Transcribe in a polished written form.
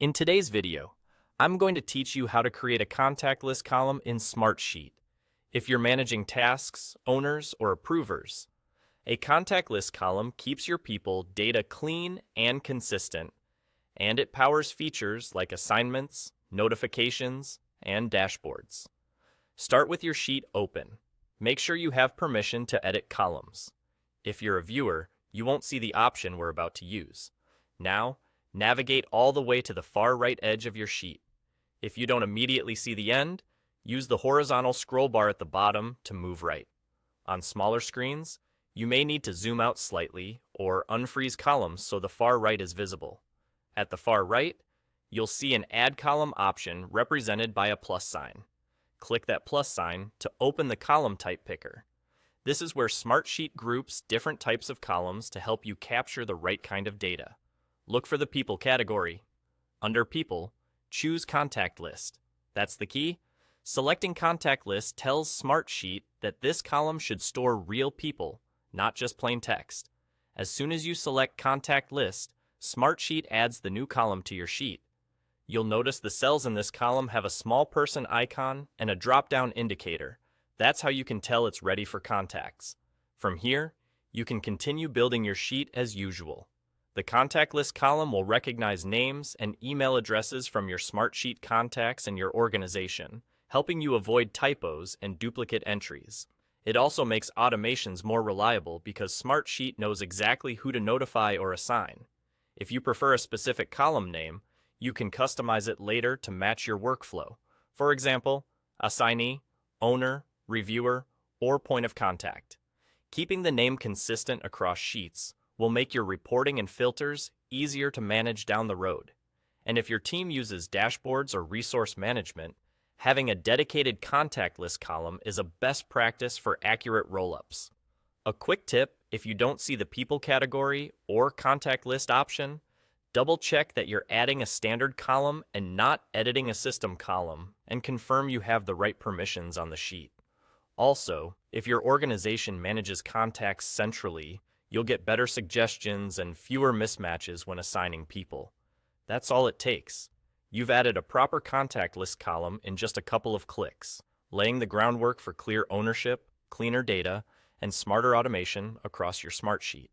In today's video, I'm going to teach you how to create a contact list column in Smartsheet. If you're managing tasks, owners, or approvers, a contact list column keeps your people data clean and consistent, and it powers features like assignments, notifications, and dashboards. Start with your sheet open. Make sure you have permission to edit columns. If you're a viewer, you won't see the option we're about to use. Now, navigate all the way to the far right edge of your sheet. If you don't immediately see the end, use the horizontal scroll bar at the bottom to move right. On smaller screens, you may need to zoom out slightly or unfreeze columns so the far right is visible. At the far right, you'll see an Add Column option represented by a plus sign. Click that plus sign to open the column type picker. This is where Smartsheet groups different types of columns to help you capture the right kind of data. Look for the People category. Under People, choose Contact List. That's the key. Selecting Contact List tells Smartsheet that this column should store real people, not just plain text. As soon as you select Contact List, Smartsheet adds the new column to your sheet. You'll notice the cells in this column have a small person icon and a drop-down indicator. That's how you can tell it's ready for contacts. From here, you can continue building your sheet as usual. The contact list column will recognize names and email addresses from your Smartsheet contacts and your organization, helping you avoid typos and duplicate entries. It also makes automations more reliable because Smartsheet knows exactly who to notify or assign. If you prefer a specific column name, you can customize it later to match your workflow. For example, assignee, owner, reviewer, or point of contact. Keeping the name consistent across sheets will make your reporting and filters easier to manage down the road. And if your team uses dashboards or resource management, having a dedicated contact list column is a best practice for accurate roll-ups. A quick tip, if you don't see the People category or contact list option, double-check that you're adding a standard column and not editing a system column, and confirm you have the right permissions on the sheet. Also, if your organization manages contacts centrally, you'll get better suggestions and fewer mismatches when assigning people. That's all it takes. You've added a proper contact list column in just a couple of clicks, laying the groundwork for clear ownership, cleaner data, and smarter automation across your Smartsheet.